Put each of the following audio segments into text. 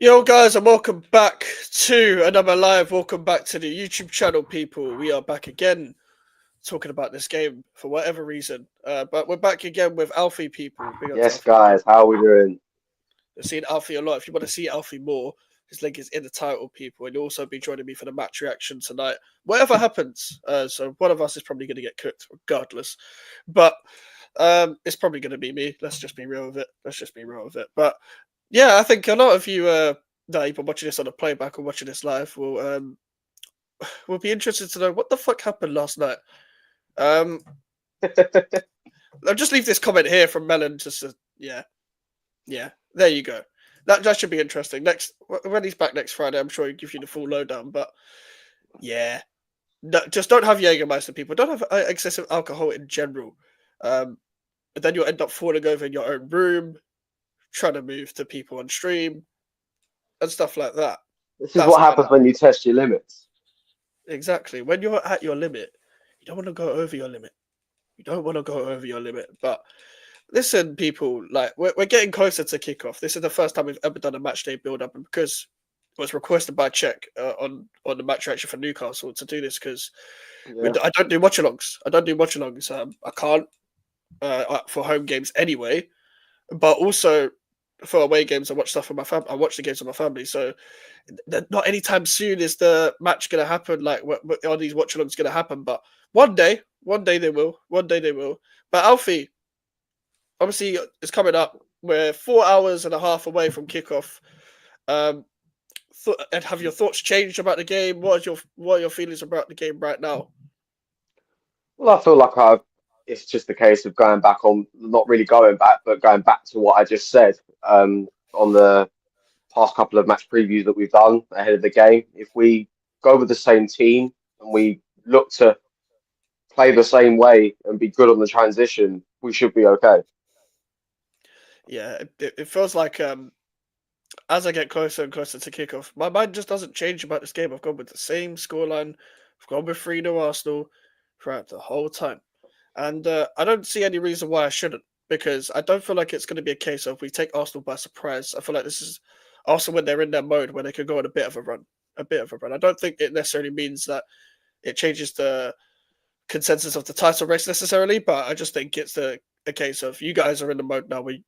Yo, guys, and welcome back to another live. Welcome back to the YouTube channel, people. We are back again talking about this game for whatever reason. But we're back again with Alfie, people. Big up to Yes, Alfie again. guys, how are we doing? I've seen Alfie a lot. If you want to see Alfie more, his link is in the title, people. And you'll also be joining me for the match reaction tonight. Whatever happens. So one of us is probably going to get cooked, regardless. But it's probably going to be me. Let's just be real with it. But yeah, I think a lot of you that even watching this on a playback or watching this live will be interested to know what the fuck happened last night. I'll just leave this comment here from Melon. Yeah, there you go. That should be interesting. When he's back next Friday, I'm sure he'll give you the full lowdown. But yeah, no, just don't have Jägermeister, people. Don't have excessive alcohol in general. Then you'll end up falling over in your own room, trying to move to people on stream and stuff like that. This is what happens when you test your limits. Exactly. When you're at your limit, you don't want to go over your limit. But listen, people, like we're getting closer to kickoff. This is the first time we've ever done a match day build up, and because it was requested by Czech on the match reaction for Newcastle to do this because I don't do watch alongs. I can't for home games anyway, but also for away games, I watch stuff with my family. I watch the games with my family, so not anytime soon is the match going to happen. Like, what are these watch-alongs going to happen? But one day they will. But Alfie, obviously, it's coming up. We're 4 hours and a half away from kickoff. And have your thoughts changed about the game? What are your feelings about the game right now? Well, I feel like it's just a case of going back on, not really going back, but going back to what I just said on the past couple of match previews that we've done ahead of the game. If we go with the same team and we look to play the same way and be good on the transition, we should be okay. Yeah, it feels like as I get closer and closer to kickoff, my mind just doesn't change about this game. I've gone with the same scoreline. I've gone with 3-0 Arsenal throughout the whole time. And I don't see any reason why I shouldn't, because I don't feel like it's going to be a case of we take Arsenal by surprise. I feel like this is Arsenal when they're in their mode, where they could go on a bit of a run. I don't think it necessarily means that it changes the consensus of the title race necessarily, but I just think it's a case of you guys are in the mode now where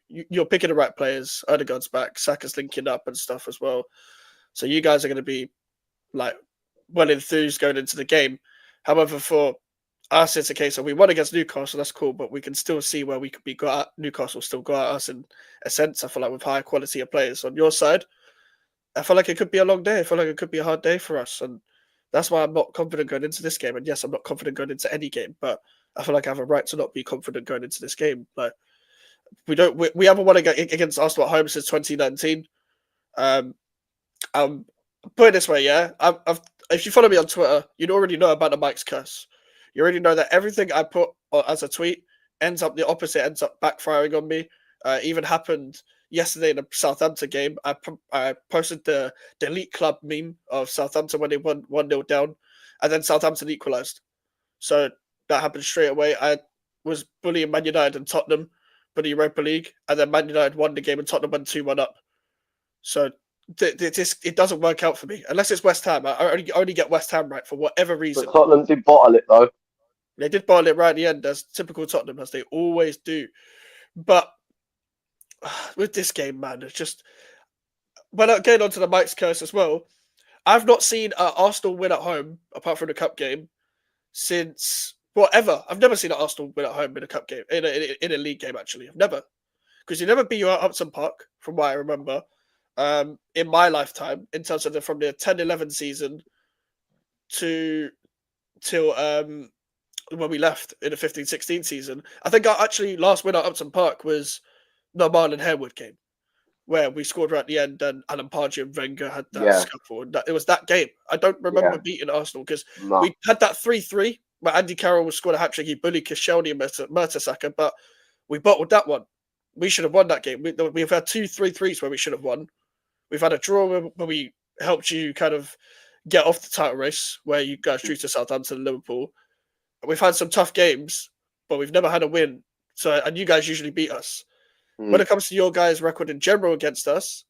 you're picking the right players. Odegaard's back, Saka's linking up and stuff as well. So you guys are going to be like well enthused going into the game. However, for us, it's a case of we won against Newcastle, that's cool, but we can still see where we could be got at. Newcastle still got at us in a sense. I feel like with higher quality of players on your side, I feel like it could be a long day. I feel like it could be a hard day for us. And that's why I'm not confident going into this game. And yes, I'm not confident going into any game, but I feel like I have a right to not be confident going into this game. Like we haven't won against Arsenal at home since 2019. Put it this way, yeah. If you follow me on Twitter, you already know about the Mike's curse. You already know that everything I put as a tweet ends up backfiring on me. Even happened yesterday in the Southampton game. I posted the delete club meme of Southampton when they won 1-0 down, and then Southampton equalised. So that happened straight away. I was bullying Man United and Tottenham for the Europa League, and then Man United won the game and Tottenham went 2-1 up. So it doesn't work out for me unless it's West Ham. I only get West Ham right for whatever reason. But Tottenham did bottle it though. They did bottle it right at the end, as typical Tottenham, as they always do. But with this game, man, it's just getting onto the Mike's curse as well. I've not seen Arsenal win at home apart from the cup game since whatever. I've never seen an Arsenal win at home in a cup game in a league game. Actually, I've never, because you never beat you at Upton Park, from what I remember. In my lifetime, in terms of from the 10-11 season till when we left in the 15-16 season. I think our actually last win at Upton Park was the Marlon Harewood game, where we scored right at the end and Alan Pardew and Wenger had that scuffle. And it was that game. I don't remember beating Arsenal because we had that 3-3 where Andy Carroll was scored a hat-trick. He bullied Koscielny and Mertesacker, but we bottled that one. We should have won that game. We've had 2 3-3s where we should have won. We've had a draw where we helped you kind of get off the title race, where you guys drew to Southampton and Liverpool. We've had some tough games, but we've never had a win. And you guys usually beat us. When it comes to your guys' record in general against us,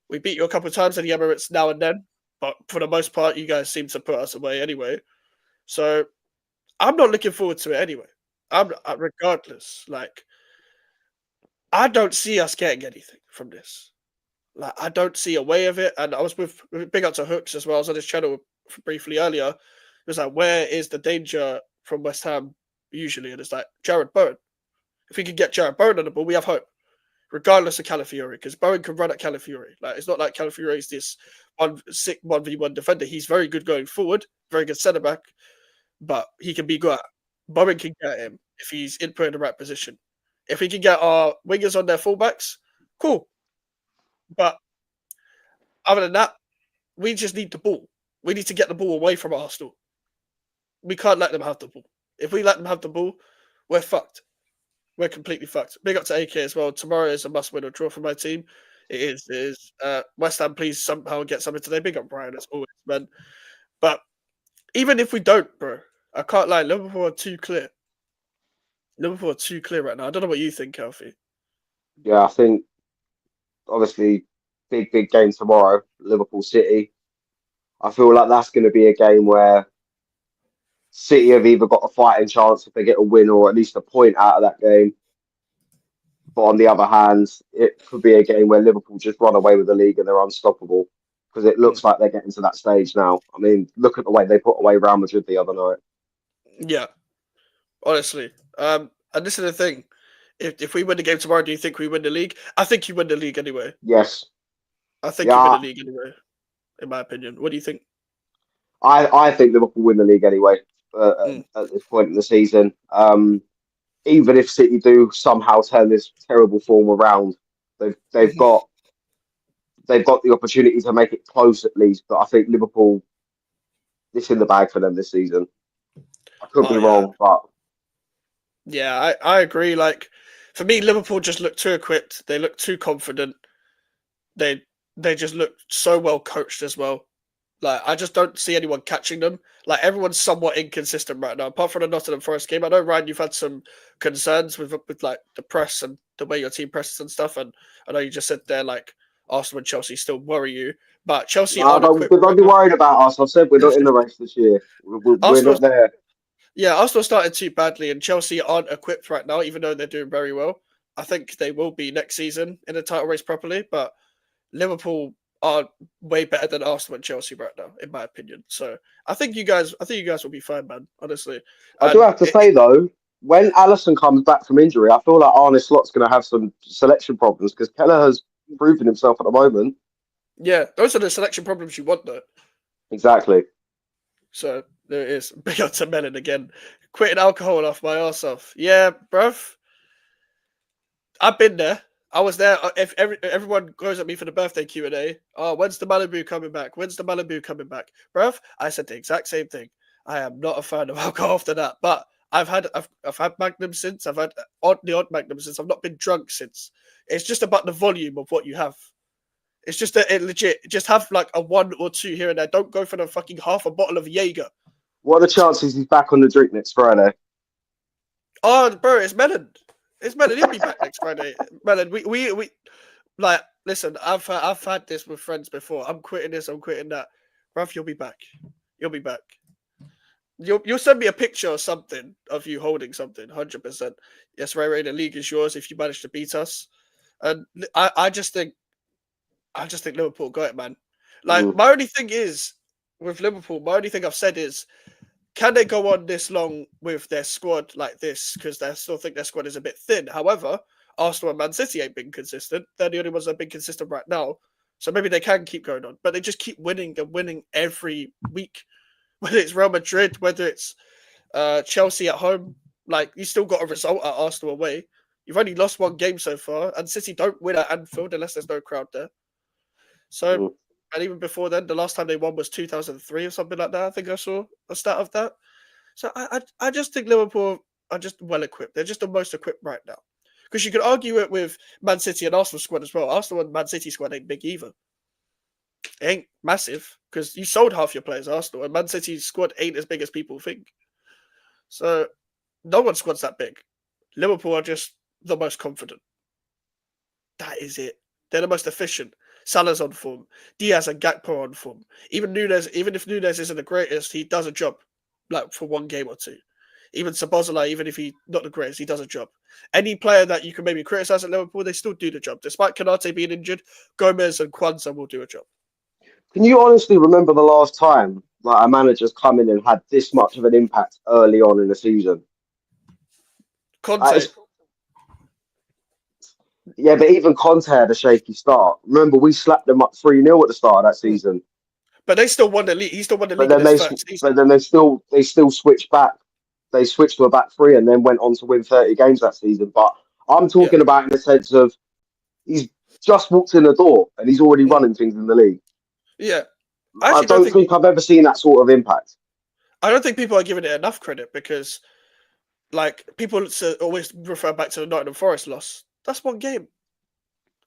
We beat you a couple of times in the Emirates now and then, but for the most part, you guys seem to put us away anyway. So I'm not looking forward to it anyway. Regardless. Like I don't see us getting anything from this. Like I don't see a way of it. And I was with big up to Hooks as well. I was on his channel briefly earlier. It was like, where is the danger from West Ham usually? And it's like Jared Bowen. If we could get Jared Bowen on the ball, we have hope, regardless of Calafiori, because Bowen can run at Calafiori. Like it's not like Calafiori is this sick 1v1 defender. He's very good going forward, very good centre back, but he can be good. Bowen can get him if he's input in the right position. If we can get our wingers on their fullbacks, cool. But other than that, we just need the ball. We need to get the ball away from Arsenal. We can't let them have the ball. If we let them have the ball, we're fucked. We're completely fucked. Big up to AK as well. Tomorrow is a must-win or draw for my team. It is. It is. West Ham, please somehow get something today. Big up Brian as always, man. But even if we don't, bro, I can't lie. Liverpool are too clear. Liverpool are too clear right now. I don't know what you think, Alfie. Yeah, I think obviously big game tomorrow, Liverpool City. I feel like that's going to be a game where City have either got a fighting chance if they get a win or at least a point out of that game. But on the other hand, it could be a game where Liverpool just run away with the league and they're unstoppable because it Mm. looks like they're getting to that stage now. I mean, look at the way they put away Real Madrid the other night. Yeah, honestly. And this is the thing. If we win the game tomorrow, do you think we win the league? I think you win the league anyway. Yes, I think you win yeah, the league anyway, in my opinion. What do you think? I think Liverpool win the league anyway Mm. at this point in the season. Even if City do somehow turn this terrible form around, they've they've Mhm. got they've got the opportunity to make it close at least. But I think Liverpool, this in the bag for them this season. I could Oh be yeah, wrong, but yeah. I agree. Like for me, Liverpool just look too equipped. They look too confident. They they just look so well coached as well. Like I just don't see anyone catching them. Like everyone's somewhat inconsistent right now, apart from the Nottingham Forest game. I know Ryan, you've had some concerns with like the press and the way your team presses and stuff. And I know you just said there like Arsenal and Chelsea still worry you, but Chelsea no, aren't equipped don't right be now. worried about us. I've said we're not in the race this year. We're Arsenal, not there. yeah, Arsenal started too badly, and Chelsea aren't equipped right now, even though they're doing very well. I think they will be next season in the title race properly, but Liverpool are way better than Arsenal and Chelsea right now, in my opinion. So I think you guys will be fine, man. Honestly, I do and have to say though, when Allison comes back from injury, I feel like Arne Slot's going to have some selection problems because Keller has proven himself at the moment. yeah, those are the selection problems you want, though. Exactly. So there it is. Big up to Melon again, quitting alcohol off my arse off. Yeah, bruv, I've been there. I was there. If everyone goes at me for the birthday Q&A, oh, when's the Malibu coming back? When's the Malibu coming back, bruv? I said the exact same thing. I am not a fan of alcohol after that, but I've had Magnum since. I've had the odd Magnum since. I've not been drunk since. It's just about the volume of what you have. It's just that it legit just have like a one or two here and there. Don't go for the fucking half a bottle of Jaeger. What are the chances he's back on the drink next Friday? Oh, bro, it's Melon. It's Melon. He'll be back next Friday. Melon, we like listen. I've had this with friends before. I'm quitting this. I'm quitting that. Bruv, you'll be back. You'll be back. You'll send me a picture or something of you holding something. 100%. Yes, Ray, the league is yours if you manage to beat us. And I just think Liverpool got it, man. Like Mm, my only thing is with Liverpool. My only thing I've said is, can they go on this long with their squad like this? Because I still think their squad is a bit thin. However, Arsenal and Man City ain't been consistent. They're the only ones that have been consistent right now. So maybe they can keep going on. But they just keep winning and winning every week. Whether it's Real Madrid, whether it's Chelsea at home, like you still got a result at Arsenal away. You've only lost one game so far, and City don't win at Anfield unless there's no crowd there. So, mm. and even before then, the last time they won was 2003 or something like that. I think I saw a stat of that. So I just think Liverpool are just well equipped. They're just the most equipped right now. Because you could argue it with Man City and Arsenal squad as well. Arsenal and Man City squad ain't big either. It ain't massive because you sold half your players, Arsenal, and Man City's squad ain't as big as people think. So no one's squad's that big. Liverpool are just the most confident. That is it. They're the most efficient. Salah's on form. Diaz and Gakpo on form. Even if Nunes isn't the greatest, he does a job, like for one game or two. Even Sabozala, even if he's not the greatest, he does a job. Any player that you can maybe criticize at Liverpool, they still do the job. Despite Konate being injured, Gomez and Kwanzaa will do a job. Can you honestly remember the last time like a manager's come in and had this much of an impact early on in the season? Conte, Yeah, but even Conte had a shaky start. Remember, we slapped them up 3-0 at the start of that season. but they still won the league. He still won the But league in then his first season. they still switched back. They switched to a back three and then went on to win 30 games that season. But I'm Yeah. talking about in the sense of he's just walked in the door and he's already running things in the league. Yeah. I don't think I've ever seen that sort of impact. I don't think people are giving it enough credit because, like, people always refer back to the Nottingham Forest loss. That's one game.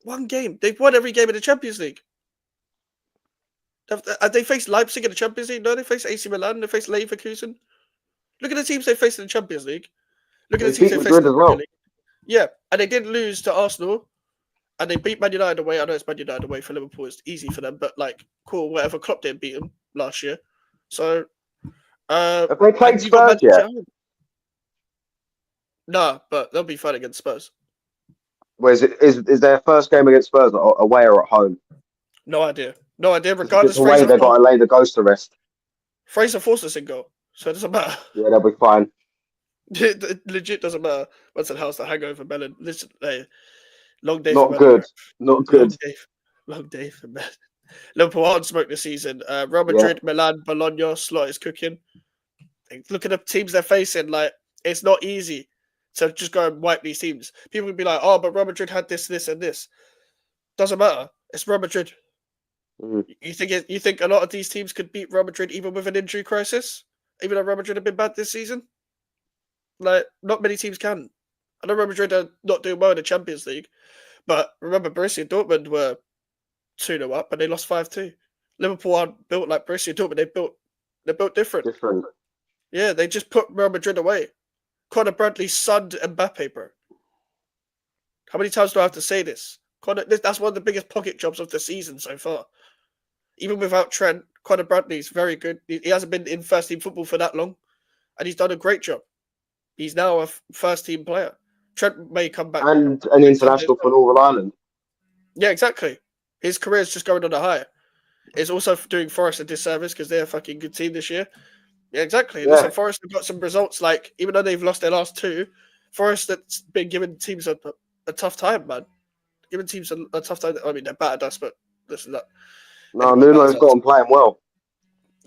One game. They've won every game in the Champions League. Have they faced Leipzig in the Champions League? No, they faced AC Milan. They faced Leverkusen. Look at the teams they faced in the Champions League. Look at the teams They they beat faced in Madrid the as Premier well. League. Yeah, and they didn't lose to Arsenal. And they beat Man United away. I know it's Man United away for Liverpool. It's easy for them, but like, cool, whatever. Klopp didn't beat them last year. So, Have they played and you got Man Spurs City yet? at home. Nah, but they'll be fine against Spurs. Where is their first game against Spurs away or at home? No idea. No idea. If it's Regardless, away, they've got to lay the ghost to rest. Fraser forced us in goal, so it doesn't matter. Yeah, they'll be fine. It legit doesn't matter. Once how's the hangover, Melon? Listen, hey, long day Not for good. Melon. Not good. Long day for Melon. Liverpool aren't smoked this season. Real Madrid, Milan, Bologna, slot is cooking. Look at the teams they're facing. Like, it's not easy to just go and wipe these teams. People would be like, oh, but Real Madrid had this, this, and this. Doesn't matter. It's Real Madrid. You think a lot of these teams could beat Real Madrid even with an injury crisis? Even though Real Madrid have been bad this season? Like, not many teams can. I know Real Madrid are not doing well in the Champions League, but remember, Borussia Dortmund were 2-0 up and they lost 5-2. Liverpool aren't built like Borussia Dortmund. They're built different. Yeah, they just put Real Madrid away. Conor Bradley sunned Mbappe, bro. How many times do I have to say this? That's one of the biggest pocket jobs of the season so far. Even without Trent, Conor Bradley's very good. He hasn't been in first team football for that long, and he's done a great job. He's now a first team player. Trent may come back. And an international for Northern Ireland. Yeah, exactly. His career is just going on a high. It's also doing Forest a disservice because they're a fucking good team this year. Yeah, exactly. Listen, Forest have got some results. Like, even though they've lost their last two, Forest that's been giving teams a tough time, man. Giving teams a tough time. I mean, they're battered us, but listen, that. No, Nuno's got them playing well.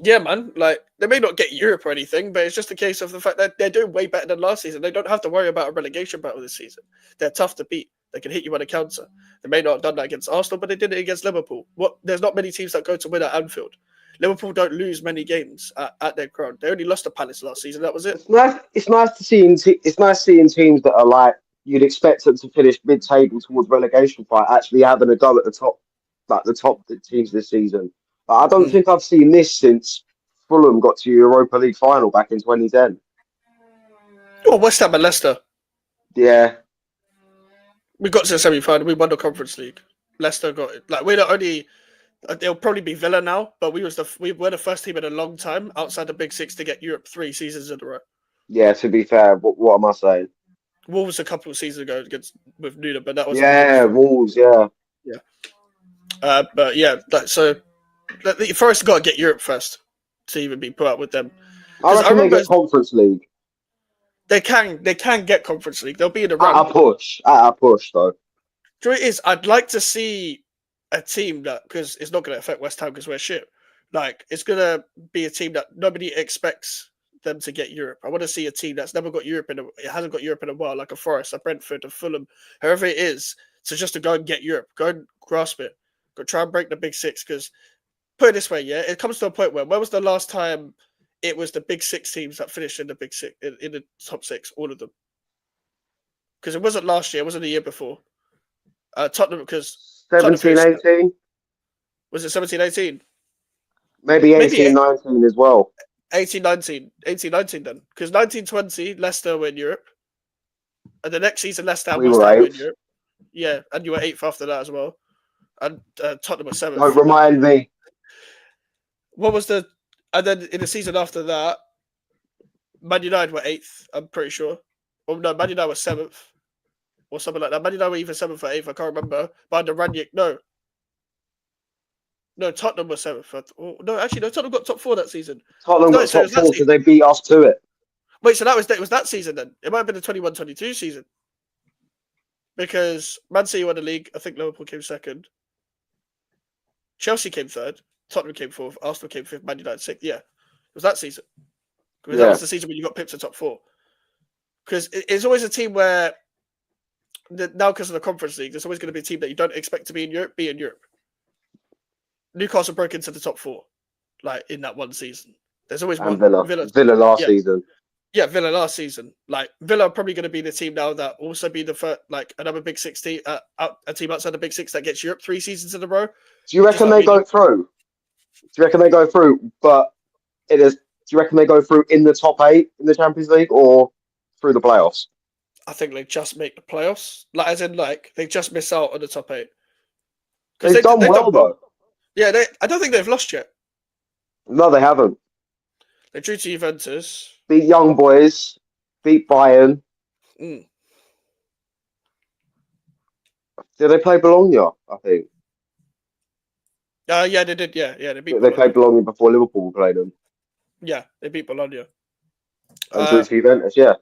Yeah, man. Like, they may not get Europe or anything, but it's just a case of the fact that they're doing way better than last season. They don't have to worry about a relegation battle this season. They're tough to beat. They can hit you on a counter. They may not have done that against Arsenal, but they did it against Liverpool. There's not many teams that go to win at Anfield. Liverpool don't lose many games at their ground. They only lost to Palace last season. That was it. It's nice to see. It's nice seeing teams that are like you'd expect them to finish mid-table towards relegation fight actually having a go at the top, like the top teams this season. But I don't think I've seen this since Fulham got to Europa League final back in 2010. Oh, West Ham and Leicester. Yeah. We got to the semi-final. We won the Conference League. Leicester got it. Like, we're the only. They'll probably be Villa now, but we were the first team in a long time outside the Big Six to get Europe 3 seasons in a row. Yeah, to be fair, what am I saying? Wolves a couple of seasons ago with Nuno, but that was Wolves, yeah. But yeah, so Forest got to get Europe first to even be put up with them. I reckon they get Conference League. They can get Conference League. They'll be in the run. At a push, though. Do you know what it is? I'd like to see a team that, because it's not going to affect West Ham because we're shit. Like, it's going to be a team that nobody expects them to get Europe. I want to see a team that's never got Europe it hasn't got Europe in a while, like a Forest, a Brentford, a Fulham, whoever it is. So just to go and get Europe, go and grasp it, go try and break the Big Six. Because put it this way, yeah, it comes to a point where when was the last time it was the Big Six teams that finished in the Big Six in the top six, all of them? Because it wasn't last year, it wasn't the year before. Tottenham, because 17-18? Was it 17-18? Maybe 18-19 as well. 18-19 then. Because 19-20, Leicester were in Europe. And the next season, Leicester and West Ham were in Europe. Yeah, and you were 8th after that as well. and Tottenham were Don't 7th. remind me. What was the? And then in the season after that, Man United were 8th. I'm pretty sure. Oh no, Man United was 7th or something like that. Man United were either 7th or 8th. I can't remember. But under Ranić, no, Tottenham was 7th. Oh, no, actually, no, Tottenham got top 4 that season. Tottenham No, got so it top was that four season. because they beat us to it. Wait, so it was that season then? It might have been the 21-22 season because Man City won the league. I think Liverpool came second. Chelsea came third. Tottenham came fourth. Arsenal came fifth. Man United sixth. Yeah, it was that season. Because that Yeah, was the season when you got pipped to top 4. Because it's always a team where now because of the Conference League, there's always going to be a team that you don't expect to be in Europe. Newcastle broke into the top 4, like in that one season. There's always and one. Villa. Villa, Villa last yeah, season. yeah, Villa last season. Like Villa are probably going to be the team now that also be the first, like another Big Six team, a team outside the Big Six that gets Europe 3 seasons in a row. Do you reckon they go through? Do you reckon they go through? But it is. Do you reckon they go through in the top 8 in the Champions League or through the playoffs? I think they just make the playoffs, like as in like they just miss out on the top 8 because They've done they've well done well. though. Yeah, I don't think they've lost yet. No, they haven't. They drew to Juventus. Beat Young Boys. Beat Bayern. Mm. Did they play Bologna? I think Yeah, they did. Yeah, they beat they Bologna. played Bologna before Liverpool played them Yeah, they beat Bologna. and drew to Juventus. Yeah,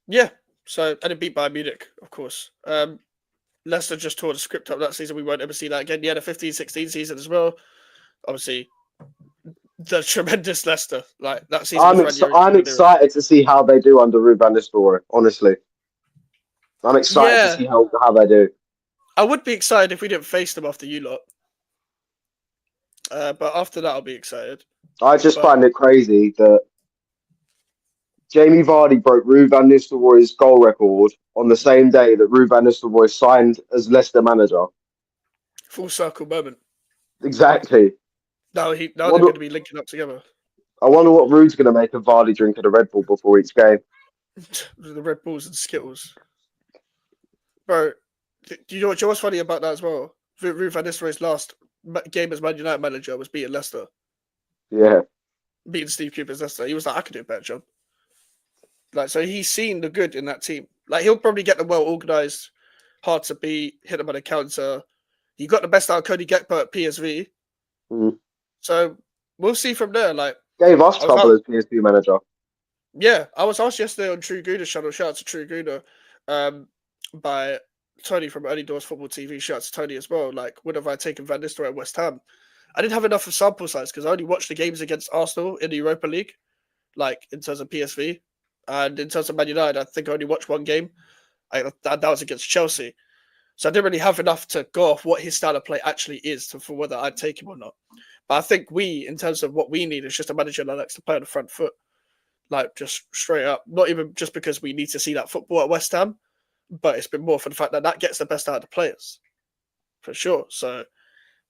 Yeah. So and it beat Bayern Munich, of course. Leicester just tore the script up that season. We won't ever see that again. Yeah, the 15-16 season as well. Obviously, the tremendous Leicester. Like that season with Ranieri. I'm excited to see how they do under Ruud van Nistelrooy. Honestly, I'm excited to Yeah, see how they do. I would be excited if we didn't face them after you lot. But after that, I'll be excited. I just But find it crazy that Jamie Vardy broke Ruud van Nistelrooy's goal record on the same day that Ruud van Nistelrooy signed as Leicester manager. full circle moment. Exactly. Now they're What going to be linking up together. I wonder what Ruud's going to make of Vardy drinking a Red Bull before each game. The Red Bulls and Skittles. Bro, do you know what's funny about that as well? Ruud van Nistelrooy's last game as Man United manager was beating Leicester. Yeah. Beating Steve Cooper's Leicester. He was like, I could do a better job. Like, so he's seen the good in that team. Like, he'll probably get them well organised, hard to beat, hit them on a counter. He got the best out of Cody Gakpo at PSV. Mm. So we'll see from there. Like, Gave us trouble as PSV manager. Yeah, I was asked yesterday on True Gouda channel. Shout out to True Gouda, by Tony from Early Doors Football TV. Shout out to Tony as well. Like, would have I taken Van Nistelrooy at West Ham? I didn't have enough of sample size because I only watched the games against Arsenal in the Europa League, like in terms of PSV, and in terms of Man United, I think I only watched one game. That was against Chelsea, so I didn't really have enough to go off what his style of play actually is for whether I'd take him or not. But I think in terms of what we need, is just a manager that likes to play on the front foot. Like, just straight up, not even just because we need to see that football at West Ham, but it's been more for the fact that gets the best out of the players, for sure. So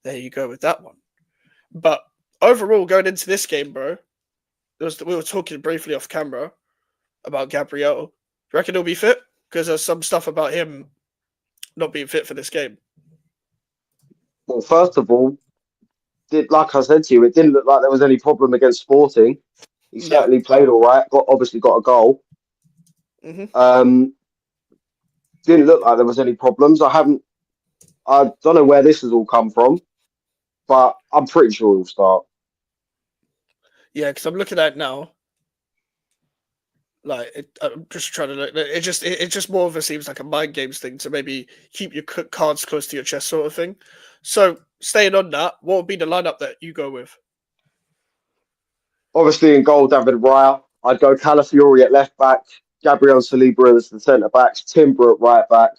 there you go with that one. But overall, going into this game, bro, we were talking briefly off camera about Gabriel. Do you reckon he'll be fit? Because there's some stuff about him not being fit for this game. Well, first of all, like I said to you, it didn't look like there was any problem against Sporting. He certainly played all right. Obviously got a goal. Mm-hmm. Didn't look like there was any problems. I don't know where this has all come from, but I'm pretty sure he'll start. Yeah, because I'm looking at it now. Like, I'm just trying to look. It just more of a seems like a mind games thing to maybe keep your cards close to your chest, sort of thing. So, staying on that, what would be the lineup that you go with? Obviously, in goal, David Raya. I'd go Calafiori at left back, Gabriel Saliba as the centre backs, Timber at right back.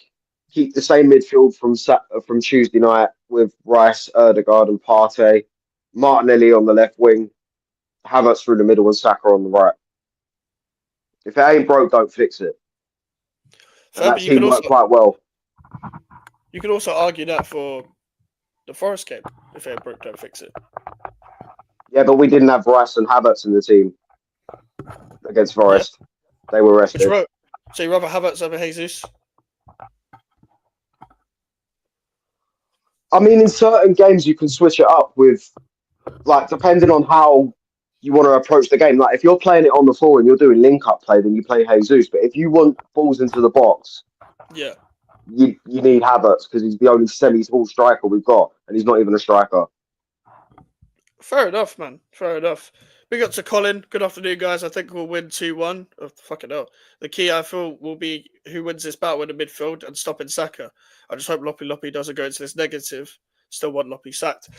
Keep the same midfield from Tuesday night with Rice, Erdegaard, and Partey. Martinelli on the left wing, Havertz through the middle, and Saka on the right. If it ain't broke, don't fix it. And that team worked quite well. You could also argue that for the Forest game. If it ain't broke, don't fix it. Yeah, but we didn't have Rice and Havertz in the team against Forest. Yeah. They were rested. So you rather Havertz over Jesus? I mean, in certain games, you can switch it up with, like, depending on how you want to approach the game. Like, if you're playing it on the floor and you're doing link up play, then you play Jesus. But if you want balls into the box, Yeah. you need Havertz because he's the only semi-tall striker we've got, and he's not even a striker. Fair enough, man. Fair enough. Big up to Colin. Good afternoon, guys. I think we'll win 2-1. Oh, fucking hell. The key, I feel, will be who wins this battle in the midfield and stopping Saka. I just hope Loppy doesn't go into this negative. Still want Loppy sacked.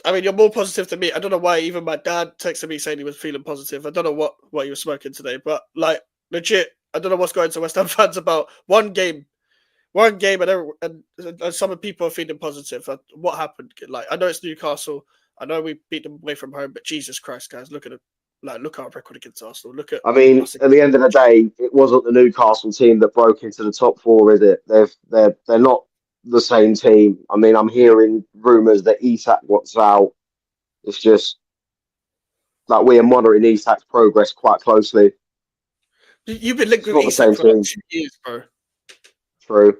I mean, you're more positive than me. I don't know why even my dad texted me saying he was feeling positive. I don't know what he was smoking today, but, like, legit, I don't know what's going to West Ham fans about one game, and some people are feeling positive. What happened? Like, I know it's Newcastle. I know we beat them away from home, but Jesus Christ, guys, look at it. Like, look at our record against Arsenal. Look at I mean, us. at the end of the day, it wasn't the Newcastle team that broke into the top four, is it? They're not the same team. I mean, I'm hearing rumours that Isak wants out. It's just like we are monitoring Isak's progress quite closely. You've been linked It's with not the Isak same for like team. 2 years, bro. True.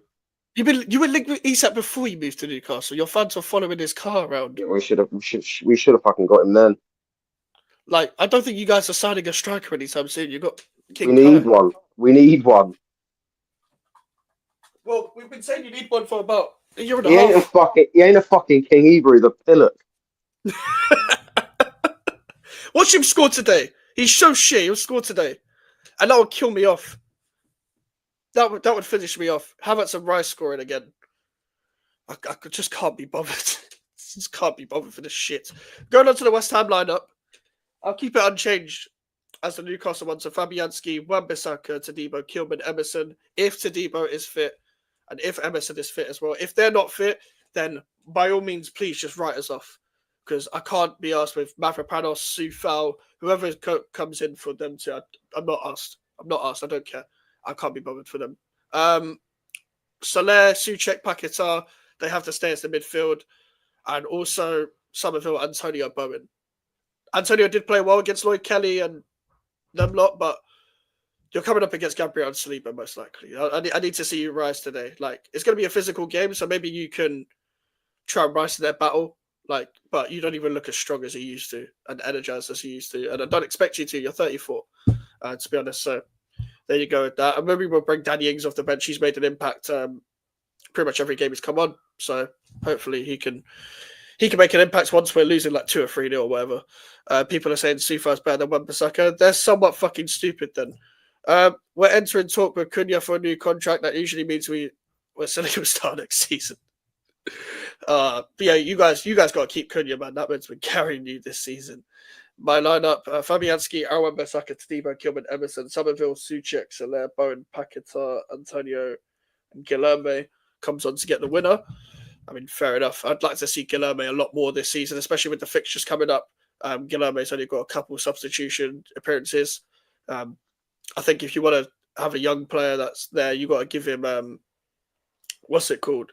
You were linked with Isak before you moved to Newcastle. Your fans were following his car around. Yeah, we should have fucking got him then. Like, I don't think you guys are signing a striker anytime soon. You got We King need Kai. one. We need one. Well, we've been saying you need one for about a year and a He ain't a half. fucking he ain't a fucking king either. He's a pillock. Watch him score today. He's so shit. He'll score today, and that would kill me off. That would finish me off. Havertz and Rice scoring again. I just can't be bothered. Just can't be bothered for this shit. Going on to the West Ham lineup, I'll keep it unchanged as the Newcastle one. So Fabianski, Wan-Bissaka, Tadibo, Kilman, Emerson. If Tadibo is fit, and if Emerson is fit as well. If they're not fit, then by all means, please just write us off. Because I can't be asked with Mavropanos, Sufal, whoever comes in for them to. I'm not asked. I'm not asked. I don't care. I can't be bothered for them. Soler, Souček, Paquetá, they have to stay as the midfield. And also Somerville, Antonio, Bowen. Antonio did play well against Lloyd Kelly and them lot, but you're coming up against Gabriel and Saliba most likely. I need to see you rise today. Like, it's going to be a physical game, so maybe you can try and rise to their battle. Like, but you don't even look as strong as you used to and energized as you used to. And I don't expect you to. You're 34, to be honest. So there you go with that. And maybe we'll bring Danny Ings off the bench. He's made an impact pretty much every game he's come on. So hopefully he can make an impact once we're losing like 2 or 3-0 or whatever. People are saying Sufa's better than Wan-Bissaka. They're somewhat fucking stupid then. We're entering talk with Cunha for a new contract. That usually means we're selling him start next season. But yeah, you guys got to keep Cunha, man. That means we're carrying you this season. My lineup: Fabianski, Wan-Bissaka, Tadibo, Kilman, Emerson, Somerville, Souček, Soler, Bowen, Paquetá, Antonio, and Guilherme comes on to get the winner. I mean, fair enough. I'd like to see Guilherme a lot more this season, especially with the fixtures coming up. Guilherme's only got a couple substitution appearances. I think if you want to have a young player that's there, you got to give him what's it called,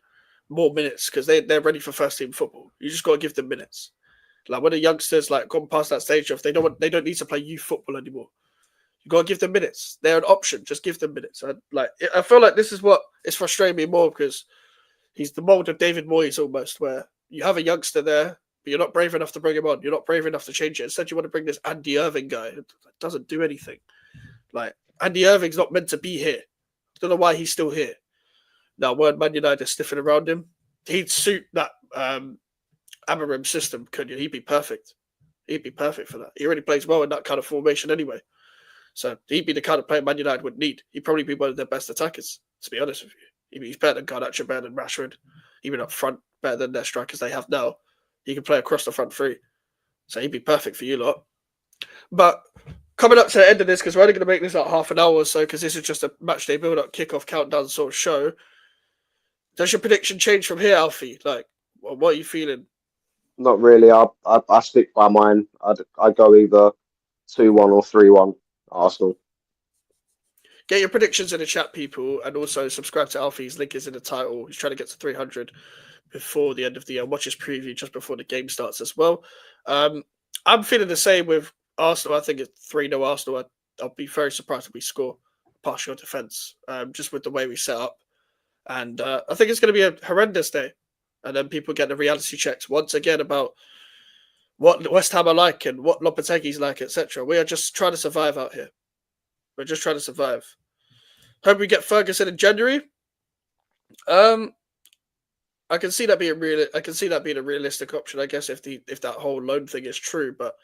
more minutes because they're ready for first team football. You just got to give them minutes. Like when the youngsters like gone past that stage of they don't need to play youth football anymore. You got to give them minutes. They're an option. Just give them minutes. I feel like this is what is frustrating me more because he's the mold of David Moyes almost, where you have a youngster there, but you're not brave enough to bring him on. You're not brave enough to change it. Instead, you want to bring this Andy Irving guy who doesn't do anything. Like, Andy Irving's not meant to be here. I don't know why he's still here. Now, when Man United are sniffing around him, he'd suit that Amarim system, couldn't you? He'd be perfect. He'd be perfect for that. He already plays well in that kind of formation anyway. So he'd be the kind of player Man United would need. He'd probably be one of their best attackers, to be honest with you. He's better than Garnacho, better than Rashford, even up front, better than their strikers they have now. He can play across the front three. So he'd be perfect for you lot. But coming up to the end of this, because we're only going to make this like half an hour or so, because this is just a matchday build-up, kick-off, countdown sort of show. Does your prediction change from here, Alfie? Like, what are you feeling? Not really. I stick by mine. I'd go either 2-1 or 3-1 Arsenal. Get your predictions in the chat, people, and also subscribe to Alfie's. Link is in the title. He's trying to get to 300 before the end of the year. Watch his preview just before the game starts as well. I'm feeling the same with Arsenal. I think it's 3-0 Arsenal. I'll be very surprised if we score partial defence, just with the way we set up. And I think it's going to be a horrendous day. and then people get the reality checks once again about what West Ham are like and what Lopetegui's like, etc. We are just trying to survive out here. We're just trying to survive. Hope we get Ferguson in January. I can see that being real. I can see that being a realistic option, I guess, if that whole loan thing is true. But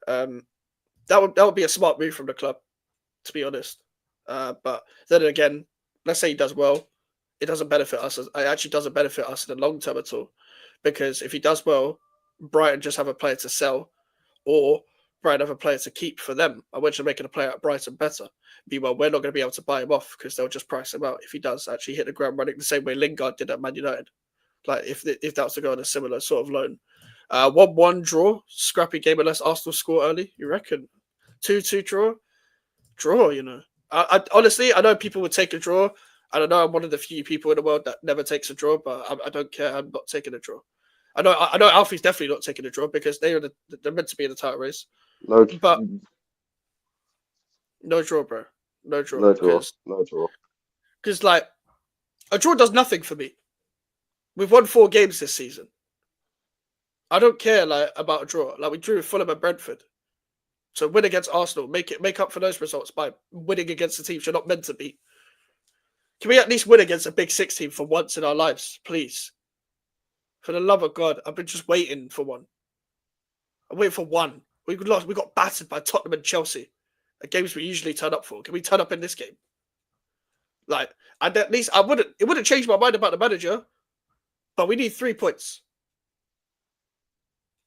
that would be a smart move from the club, to be honest. But then again, let's say he does well, it doesn't benefit us. It actually doesn't benefit us in the long term at all, because if he does well, Brighton just have a player to sell, or Brighton have a player to keep for them. I want you making a player at Brighton better. Meanwhile, we're not going to be able to buy him off because they'll just price him out if he does actually hit the ground running the same way Lingard did at Man United. Like if that was to go on a similar sort of loan. 1-1 draw, scrappy game unless Arsenal score early. You reckon 2-2 draw? You know, I honestly I know people would take a draw. I don't know. I'm one of the few people in the world that never takes a draw, but I don't care. I'm not taking a draw. I know Alfie's definitely not taking a draw because they're meant to be in the title race. No, But no draw, bro. No draw. no draw. No draw. Because like a draw does nothing for me. We've won 4 games this season. I don't care like about a draw. Like we drew with Fulham and Brentford. So win against Arsenal, make up for those results by winning against the teams you're not meant to beat. Can we at least win against a Big Six team for once in our lives, please? For the love of God, I've been just waiting for one. I'm waiting for one. We lost. We got battered by Tottenham and Chelsea. The games we usually turn up for. Can we turn up in this game? Like, and at least it wouldn't change my mind about the manager, but we need 3 points.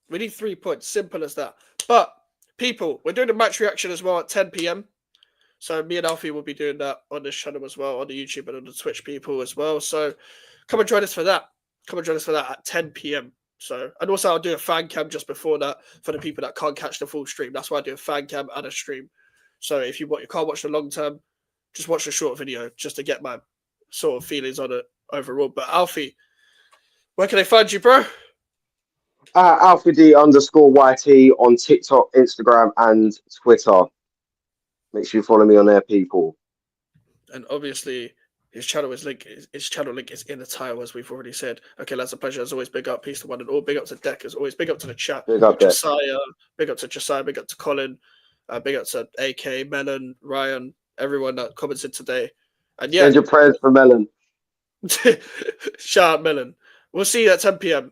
We need 3 points. Simple as that. But people, we're doing a match reaction as well at 10 p.m. So me and Alfie will be doing that on this channel as well, on the YouTube and on the Twitch people as well. So come and join us for that. Come and join us for that at 10 p.m. So, and also I'll do a fan cam just before that for the people that can't catch the full stream. That's why I do a fan cam and a stream. So if you can't watch the long term, just watch the short video just to get my sort of feelings on it overall. But Alfie, where can they find you, bro? AlphaD_YT on TikTok, Instagram, and Twitter. Make sure you follow me on there, people. And obviously, his channel link is in the title, as we've already said. Okay, that's a pleasure. As always, big up, peace to one and all. Big up to Deck, as always. Big up to the chat. Big up, Josiah. Big up to Josiah. Big up to Colin. Big up to AK, Melon, Ryan, everyone that commented today. And yeah, send your prayers for Melon. shout out Melon. We'll see you at 10 p.m.